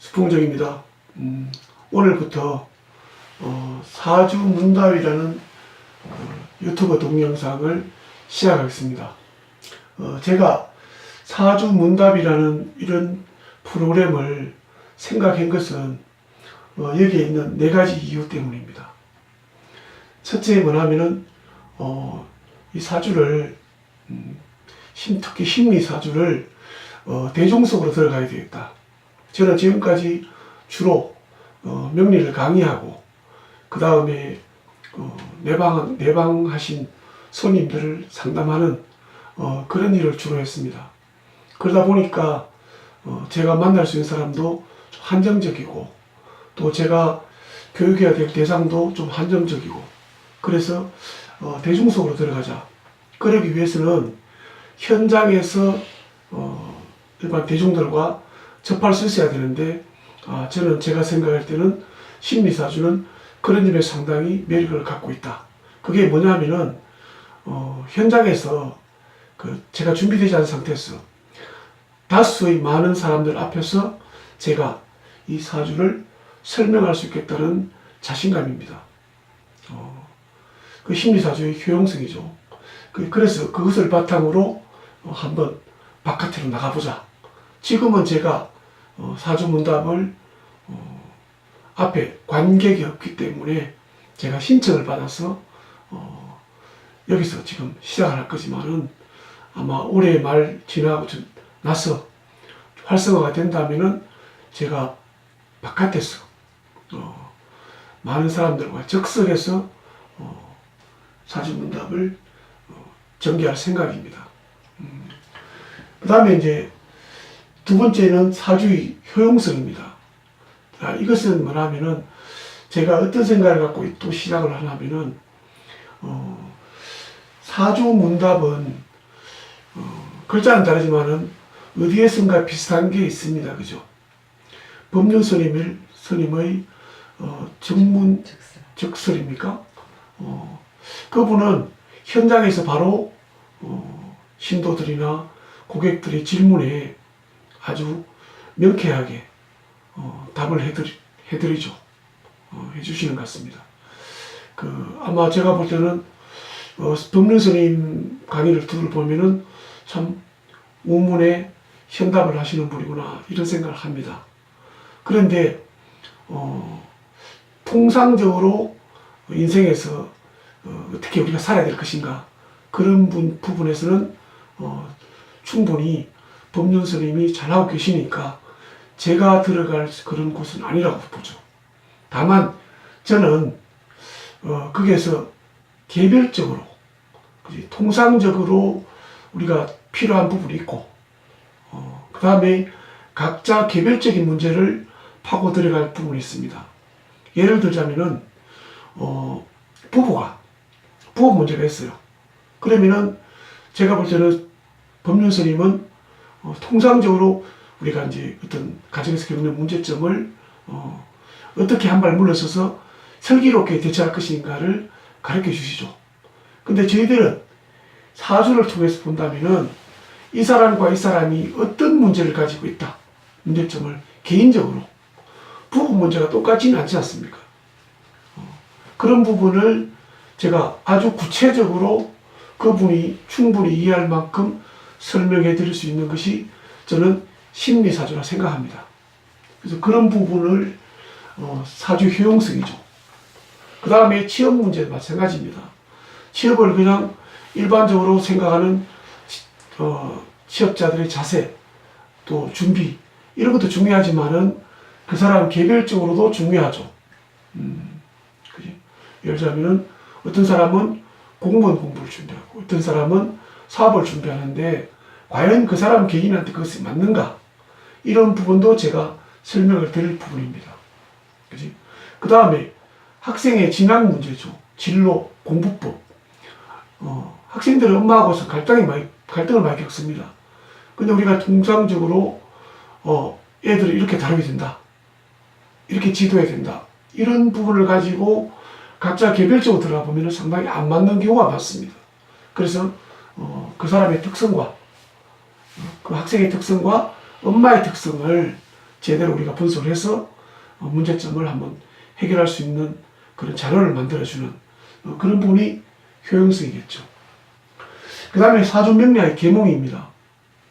수풍정입니다. 오늘부터 사주 문답이라는 유튜브 동영상을 시작하겠습니다. 제가 사주 문답이라는 이런 프로그램을 생각한 것은 여기에 있는 4가지 이유 때문입니다. 첫째 뭐냐면은 이 사주를 특히 심리 사주를 대중 속으로 들어가야 되겠다. 저는 지금까지 주로 명리를 강의하고 그 다음에 내방하신 손님들을 상담하는 그런 일을 주로 했습니다. 그러다 보니까 제가 만날 수 있는 사람도 좀 한정적이고 또 제가 교육해야 될 대상도 좀 한정적이고 그래서 대중 속으로 들어가자. 그러기 위해서는 현장에서 일반 대중들과 접할 수 있어야 되는데 저는 제가 생각할 때는 심리사주는 그런 점에 상당히 매력을 갖고 있다. 그게 뭐냐면은 현장에서 제가 준비되지 않은 상태에서 다수의 많은 사람들 앞에서 제가 이 사주를 설명할 수 있겠다는 자신감입니다. 그 심리사주의 효용성이죠. 그래서 그것을 바탕으로 한번 바깥으로 나가보자. 지금은 제가 사주문답을 앞에 관객이 없기 때문에 제가 신청을 받아서 여기서 지금 시작을 할 거지만은 아마 올해 말 지나고 나서 활성화가 된다면은 제가 바깥에서 많은 사람들과 적석해서 사주문답을 전개할 생각입니다. 그 다음에 이제 두 번째는 사주의 효용성입니다. 이것은 뭐냐면은 제가 어떤 생각을 갖고 또 시작을 하냐면은 사주 문답은 글자는 다르지만은 어디에선가 비슷한 게 있습니다. 그죠? 법륜 스님의 정문 적설입니까? 그분은 현장에서 바로 신도들이나 고객들의 질문에 아주 명쾌하게 답을 해드리죠. 해주시는 것 같습니다. 아마 제가 볼 때는 법륜 스님 강의를 들어보면은 참 우문에 현답을 하시는 분이구나 이런 생각을 합니다. 그런데 통상적으로 인생에서 어떻게 우리가 살아야 될 것인가 그런 부분에서는 충분히 법륜 스님이 잘하고 계시니까 제가 들어갈 그런 곳은 아니라고 보죠. 다만 저는 거기에서 개별적으로 통상적으로 우리가 필요한 부분이 있고 그 다음에 각자 개별적인 문제를 파고 들어갈 부분이 있습니다. 예를 들자면은 부부 문제가 있어요. 그러면은 제가 볼 때는 법륜 스님은 통상적으로 우리가 이제 어떤 가정에서 겪는 문제점을 어떻게 한 발 물러서서 슬기롭게 대처할 것인가를 가르쳐 주시죠. 근데 저희들은 사주를 통해서 본다면은 이 사람과 이 사람이 어떤 문제를 가지고 있다. 문제점을 개인적으로 부부 문제가 똑같지는 않지 않습니까? 그런 부분을 제가 아주 구체적으로 그분이 충분히 이해할 만큼 설명해 드릴 수 있는 것이 저는 심리사주라 생각합니다. 그래서 그런 부분을 사주 효용성이죠. 그 다음에 취업 문제도 마찬가지입니다. 취업을 그냥 일반적으로 생각하는 취업자들의 자세 또 준비 이런 것도 중요하지만은 그 사람 개별적으로도 중요하죠. 예를 들자면은 어떤 사람은 공무원 공부를 준비하고 어떤 사람은 사업을 준비하는데 과연 그 사람 개인한테 그것이 맞는가? 이런 부분도 제가 설명을 드릴 부분입니다. 그 다음에 학생의 진학 문제죠. 진로, 공부법. 학생들은 엄마하고서 갈등을 많이 겪습니다. 근데 우리가 통상적으로 애들을 이렇게 다루게 된다. 이렇게 지도해야 된다. 이런 부분을 가지고 각자 개별적으로 들어가 보면 상당히 안 맞는 경우가 많습니다. 그래서 그 사람의 특성과 그 학생의 특성과 엄마의 특성을 제대로 우리가 분석을 해서 문제점을 한번 해결할 수 있는 그런 자료를 만들어주는 그런 부분이 효용성이겠죠. 그 다음에 사주명리학의 계몽입니다.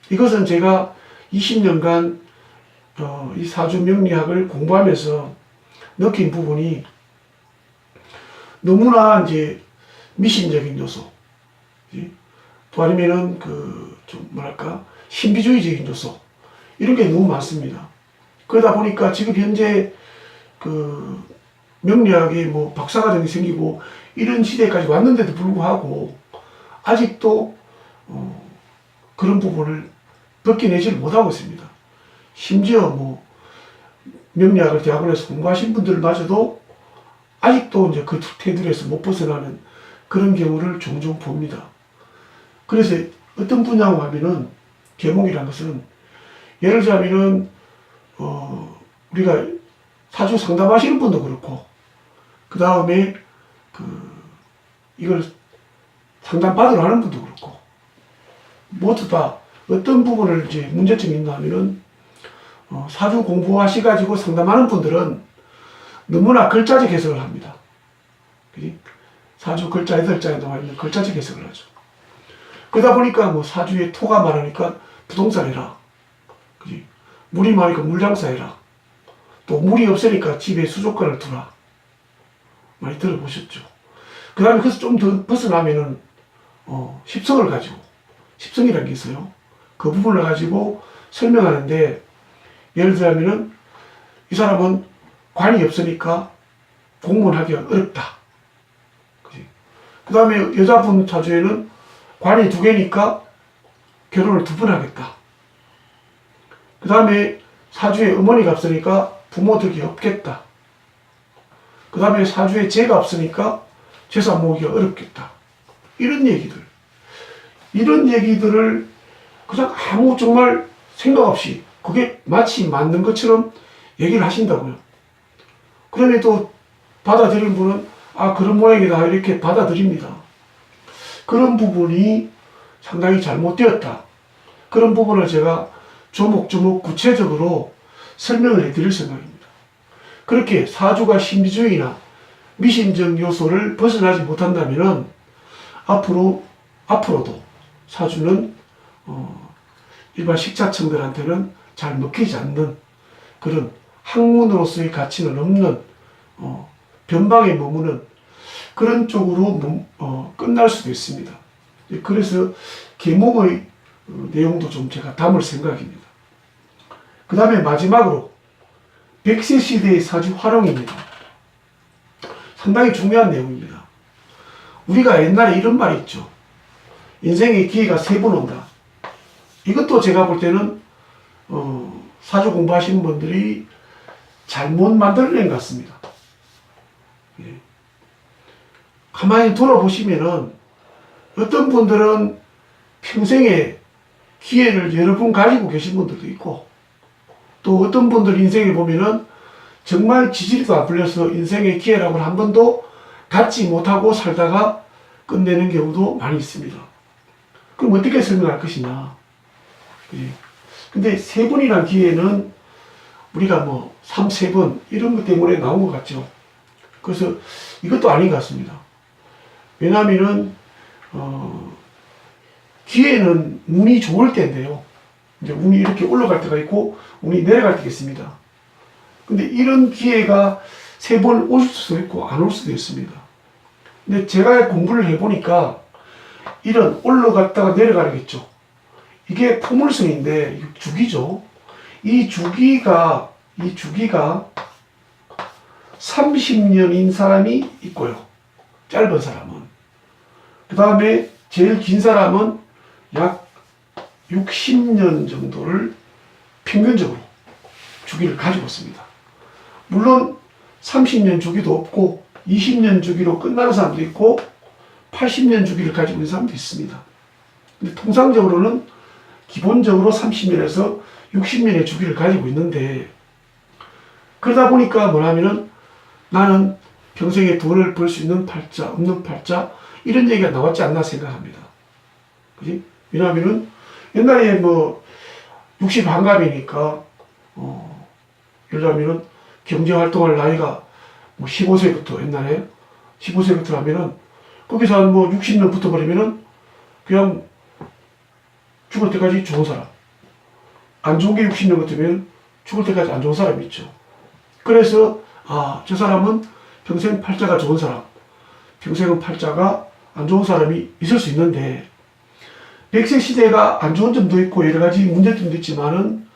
이것은 제가 20년간 이 사주명리학을 공부하면서 느낀 부분이 너무나 이제 미신적인 요소, 또 아니면은 좀 뭐랄까 신비주의적인 요소 이런 게 너무 많습니다. 그러다 보니까 지금 현재 명리학이 뭐 박사과정이 생기고 이런 시대까지 왔는데도 불구하고 아직도 그런 부분을 벗겨내지를 못하고 있습니다. 심지어 뭐 명리학을 대학원에서 공부하신 분들마저도 아직도 이제 그 테두리에서 못 벗어나는 그런 경우를 종종 봅니다. 그래서 어떤 분야고 하면은 계몽이라는 것은 예를 들자면은 우리가 사주 상담하시는 분도 그렇고 그 다음에 이걸 상담 받으러 하는 분도 그렇고 모두 다 어떤 부분을 이제 문제점이 있나 하면은 사주 공부하셔가지고 상담하는 분들은 너무나 글자적 해석을 합니다. 그지? 사주 글자 8자에 나와 있는 글자적 해석을 하죠. 그러다 보니까 뭐 사주에 토가 많으니까 부동산 해라. 그지? 물이 많으니까 물장사 해라. 또 물이 없으니까 집에 수족관을 두라. 많이 들어보셨죠? 그 다음에 그래서 좀 더 벗어나면은 십성을 가지고 십성이라는 게 있어요. 그 부분을 가지고 설명하는데 예를 들자면은 이 사람은 관이 없으니까 공무원 하기가 어렵다. 그 다음에 여자분 사주에는 관이 2개니까 결혼을 2번 하겠다. 그 다음에 사주에 어머니가 없으니까 부모 덕이 없겠다. 그 다음에 사주에 재가 없으니까 재산 모으기가 어렵겠다. 이런 얘기들을 그냥 아무 정말 생각 없이 그게 마치 맞는 것처럼 얘기를 하신다고요. 그러면 또 받아들이는 분은 그런 모양이다 이렇게 받아들입니다. 그런 부분이 상당히 잘못되었다. 그런 부분을 제가 조목조목 구체적으로 설명을 해드릴 생각입니다. 그렇게 사주가 신비주의나 미신적 요소를 벗어나지 못한다면 앞으로도 사주는 일반 식자층들한테는 잘 먹히지 않는 그런 학문으로서의 가치는 없는 변방에 머무는 그런 쪽으로 끝날 수도 있습니다. 그래서 계몽의 내용도 좀 제가 담을 생각입니다. 그 다음에 마지막으로 백세 시대의 사주 활용입니다. 상당히 중요한 내용입니다. 우리가 옛날에 이런 말이 있죠. 인생의 기회가 3번 온다. 이것도 제가 볼 때는 사주 공부하시는 분들이 잘못 만들어낸 것 같습니다. 예. 가만히 돌아보시면은 어떤 분들은 평생에 기회를 여러 번 가지고 계신 분들도 있고 또 어떤 분들 인생에 보면은 정말 지지리도 안 풀려서 인생의 기회라고 한 번도 갖지 못하고 살다가 끝내는 경우도 많이 있습니다. 그럼 어떻게 설명할 것이냐. 예. 근데 3번이라는 기회는 우리가 뭐 3, 3번 이런 것 때문에 나온 것 같죠. 그래서 이것도 아닌 것 같습니다. 왜냐하면은 기회는 운이 좋을 때인데요. 이제 운이 이렇게 올라갈 때가 있고 운이 내려갈 때가 있습니다. 근데 이런 기회가 3번 올 수도 있고 안 올 수도 있습니다. 근데 제가 공부를 해보니까 이런 올라갔다가 내려가겠죠. 이게 포물선인데 주기죠. 이 주기가 30년인 사람이 있고요. 짧은 사람은. 그 다음에 제일 긴 사람은 약 60년 정도를 평균적으로 주기를 가지고 있습니다. 물론 30년 주기도 없고 20년 주기로 끝나는 사람도 있고 80년 주기를 가지고 있는 사람도 있습니다. 근데 통상적으로는 기본적으로 30년에서 60년의 주기를 가지고 있는데 그러다 보니까 뭐냐면은 나는 평생에 돈을 벌 수 있는 팔자, 없는 팔자 이런 얘기가 나왔지 않나 생각합니다. 그지? 왜냐하면은 옛날에 뭐 60 한갑이니까 예를 들면은 경제활동할 나이가 뭐 15세부터 옛날에 15세부터 하면은 거기서 한 뭐 60년 붙어버리면은 그냥 죽을 때까지 좋은 사람. 안 좋은 게 60년 같으면 죽을 때까지 안 좋은 사람이 있죠. 그래서 저 사람은 평생 팔자가 좋은 사람, 평생은 팔자가 안 좋은 사람이 있을 수 있는데 100세 시대가 안 좋은 점도 있고 여러 가지 문제점도 있지만은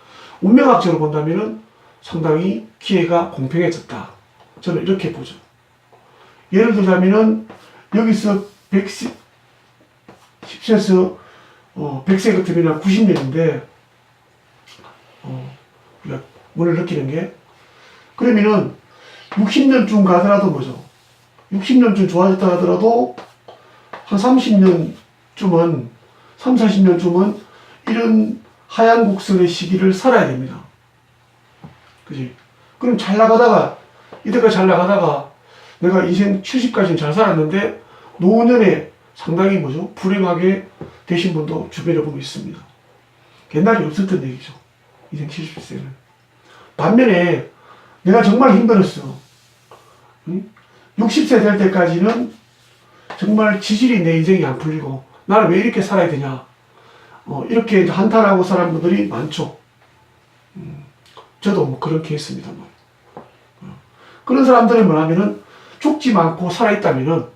운명학적으로 본다면은 상당히 기회가 공평해졌다. 저는 이렇게 보죠. 예를 들자면은 여기서 10세에서 100세 같으면 90년인데 우리가 오늘 느끼는 게 그러면은 60년쯤 가더라도 뭐죠? 60년쯤 좋아졌다 하더라도 한 30년쯤은 3, 40년쯤은 이런 하얀 곡선의 시기를 살아야 됩니다. 그지? 그럼 잘 나가다가 이때까지 잘 나가다가 내가 인생 70까지는 잘 살았는데 노년에 상당히 뭐죠? 불행하게 되신 분도 주변에 보면 있습니다. 옛날에 없었던 얘기죠. 인생 70세는. 반면에 내가 정말 힘들었어. 60세 될 때까지는 정말 지질이 내 인생이 안 풀리고 나는 왜 이렇게 살아야 되냐. 이렇게 한탄하고 사는 분들이 많죠. 저도 뭐 그렇게 했습니다. 그런 사람들은 뭐냐면은 죽지 않고 살아있다면은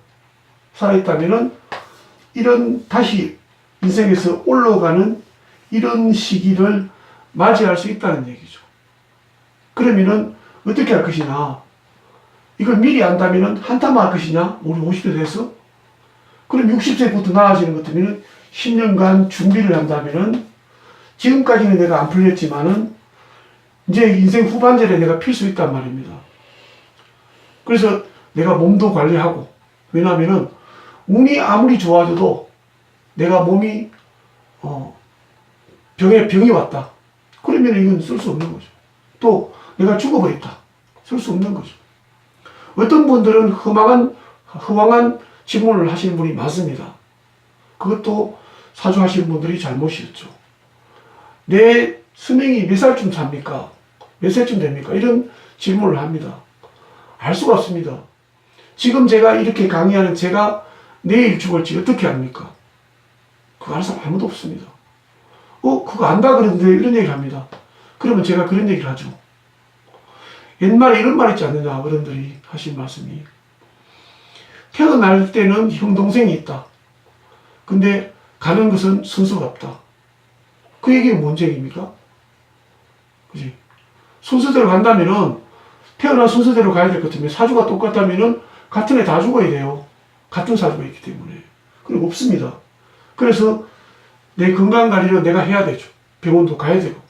이런 다시 인생에서 올라가는 이런 시기를 맞이할 수 있다는 얘기죠. 그러면은 어떻게 할 것이냐? 이걸 미리 안다면은 한타만 할 것이냐? 우리 50대 돼서? 그럼 60세부터 나아지는 것 같으면은 10년간 준비를 한다면은 지금까지는 내가 안 풀렸지만은 이제 인생 후반절에 내가 필 수 있단 말입니다. 그래서 내가 몸도 관리하고, 왜냐하면은 운이 아무리 좋아져도 내가 몸이 병이 왔다. 그러면 이건 쓸 수 없는 거죠. 또 내가 죽어버렸다. 쓸 수 없는 거죠. 어떤 분들은 허망한 질문을 하시는 분이 많습니다. 그것도 사주하시는 분들이 잘못이었죠. 내 수명이 몇 살쯤 삽니까? 몇 살쯤 됩니까? 이런 질문을 합니다. 알 수가 없습니다. 지금 제가 이렇게 강의하는 제가 내일 죽을지 어떻게 압니까? 그거 알 사람 아무도 없습니다. 그거 안다 그러는데 이런 얘기를 합니다. 그러면 제가 그런 얘기를 하죠. 옛말에 이런 말 있지 않느냐, 어른들이 하신 말씀이. 태어날 때는 형, 동생이 있다. 근데 가는 것은 순서가 없다. 그 얘기는 뭔 얘기입니까? 그지? 순서대로 간다면은, 태어난 순서대로 가야 될 것 같으면, 사주가 똑같다면은, 같은 애 다 죽어야 돼요. 같은 사주가 있기 때문에. 그리고 없습니다. 그래서 내 건강 관리를 내가 해야 되죠. 병원도 가야 되고.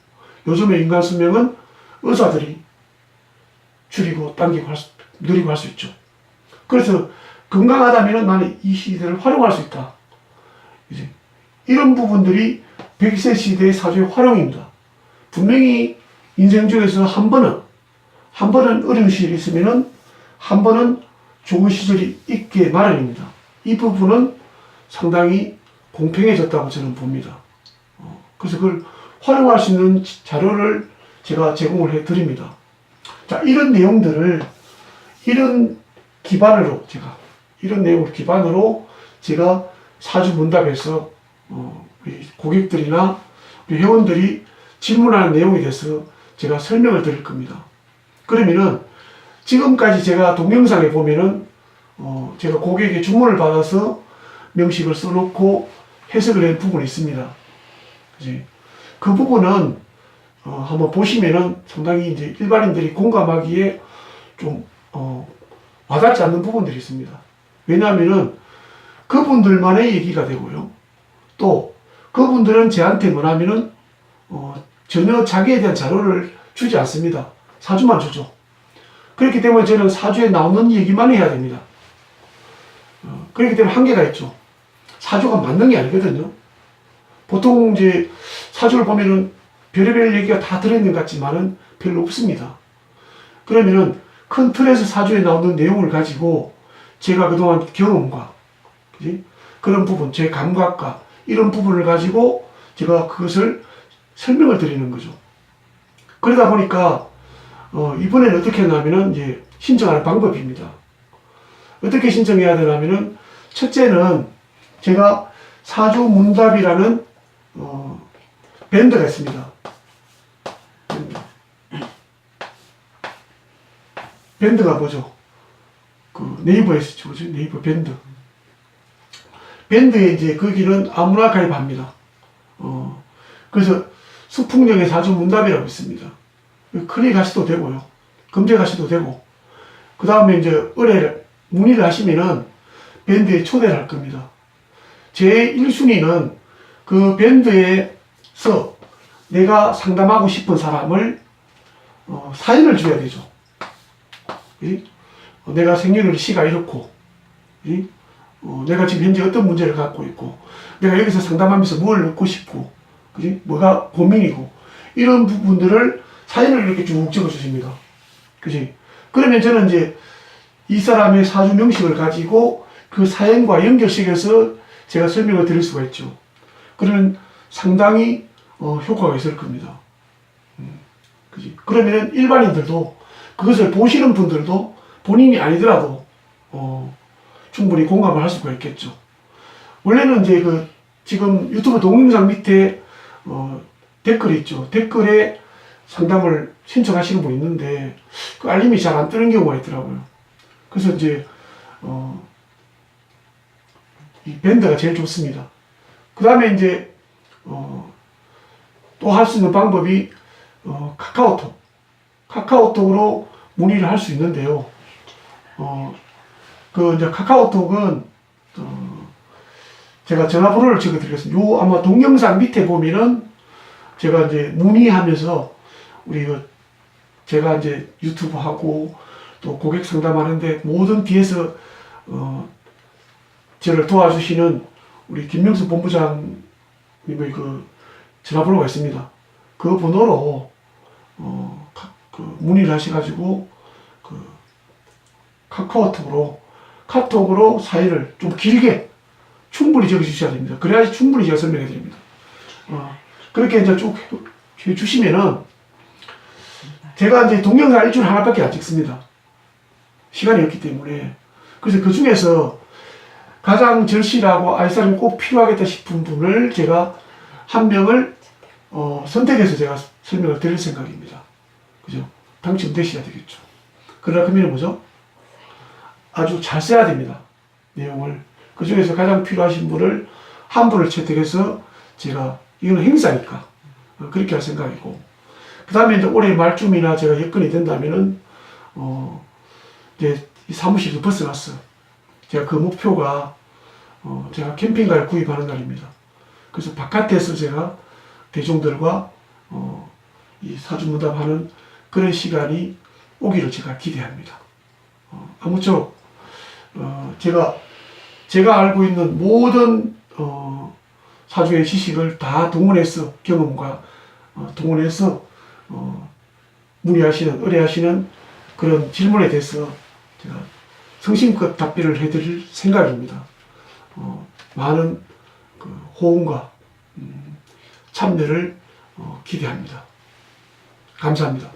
요즘에 인간 수명은 의사들이 줄이고 당기고 느리고 할 수 있죠. 그래서 건강하다면 나는 이 시대를 활용할 수 있다. 이제 이런 부분들이 100세 시대의 사주의 활용입니다. 분명히 인생 중에서 한 번은 어려운 시절이 있으면은 한 번은 좋은 시절이 있게 마련입니다. 이 부분은 상당히 공평해졌다고 저는 봅니다. 그래서 그걸 활용할 수 있는 자료를 제가 제공을 해 드립니다. 자, 이런 내용들을 이런 내용을 기반으로 제가 사주 문답에서 우리 고객들이나 우리 회원들이 질문하는 내용에 대해서 제가 설명을 드릴 겁니다. 그러면은 지금까지 제가 동영상에 보면은 제가 고객의 주문을 받아서 명식을 써놓고 해석을 한 부분이 있습니다. 그지? 그 부분은 한번 보시면은 상당히 이제 일반인들이 공감하기에 좀 와닿지 않는 부분들이 있습니다. 왜냐하면은 그분들만의 얘기가 되고요. 또 그분들은 저한테 뭐냐면은 전혀 자기에 대한 자료를 주지 않습니다. 사주만 주죠. 그렇기 때문에 저는 사주에 나오는 얘기만 해야 됩니다. 그렇기 때문에 한계가 있죠. 사주가 맞는 게 아니거든요. 보통 이제 사주를 보면은 별의별 얘기가 다 들어있는 것 같지만은 별로 없습니다. 그러면은 큰 틀에서 사주에 나오는 내용을 가지고 제가 그동안 경험과 그지? 그런 부분, 제 감각과 이런 부분을 가지고 제가 그것을 설명을 드리는 거죠. 그러다 보니까 이번에는 어떻게 했냐면은 이제 신청하는 방법입니다. 어떻게 신청해야 되냐면은 첫째는 제가 사주문답이라는 밴드가 있습니다. 밴드가 뭐죠? 그 네이버에서 뭐죠? 네이버 밴드. 밴드에 이제 거기는 아무나 가입합니다. 그래서 수풍령의 사주문답이라고 있습니다. 클릭하셔도 되고요. 검색하셔도 되고. 그 다음에 이제 의뢰를, 문의를 하시면은 밴드에 초대를 할 겁니다. 제 1순위는 그 밴드에서 내가 상담하고 싶은 사람을 사연을 줘야 되죠. 내가 생년월일 시가 이렇고, 내가 지금 현재 어떤 문제를 갖고 있고, 내가 여기서 상담하면서 뭘 얻고 싶고, 뭐가 고민이고, 이런 부분들을 사연을 이렇게 쭉 적어주십니다. 그러면 저는 이제 이 사람의 사주 명식을 가지고 그 사연과 연결시켜서 제가 설명을 드릴 수가 있죠. 그러면 상당히 효과가 있을 겁니다. 그러면 일반인들도 그것을 보시는 분들도 본인이 아니더라도 충분히 공감을 할 수가 있겠죠. 원래는 이제 그 지금 유튜브 동영상 밑에 댓글이 있죠. 댓글에 상담을 신청하시는 분 있는데 그 알림이 잘 안 뜨는 경우가 있더라고요. 그래서 이제 이 밴드가 제일 좋습니다. 그 다음에 이제 또 할 수 있는 방법이 카카오톡으로 문의를 할 수 있는데요. 그 이제 카카오톡은 제가 전화번호를 적어드리겠습니다. 요 아마 동영상 밑에 보면은 제가 이제 문의하면서 우리 제가 이제 유튜브 하고 또 고객 상담하는데 모든 뒤에서 저를 도와주시는 우리 김명수 본부장님의 그 전화번호가 있습니다. 그 번호로 그 문의를 하셔가지고 그 카톡으로 사연을 좀 길게 충분히 적어주셔야 됩니다. 그래야지 충분히 제가 설명해 드립니다. 그렇게 이제 쭉 해주시면은 제가 이제 동영상 일주일에 하나밖에 안 찍습니다. 시간이 없기 때문에. 그래서 그 중에서 가장 절실하고 이 사람이 꼭 필요하겠다 싶은 분을 제가 한 명을 선택해서 제가 설명을 드릴 생각입니다. 그죠? 당첨되셔야 되겠죠. 그러면 뭐죠? 아주 잘 써야 됩니다. 내용을. 그 중에서 가장 필요하신 분을 한 분을 채택해서 제가, 이건 행사니까 그렇게 할 생각이고, 그 다음에 이제 올해 말쯤이나 제가 여건이 된다면은 이제 이 사무실도 벗어났어. 제가 그 목표가 제가 캠핑카를 구입하는 날입니다. 그래서 바깥에서 제가 대중들과 이 사주문답하는 그런 시간이 오기를 제가 기대합니다. 아무쪼록 제가 알고 있는 모든 사주의 지식을 다 동원해서 경험과 동원해서 문의하시는, 의뢰하시는 그런 질문에 대해서 제가 성심껏 답변을 해드릴 생각입니다. 많은 그 호응과 참여를 기대합니다. 감사합니다.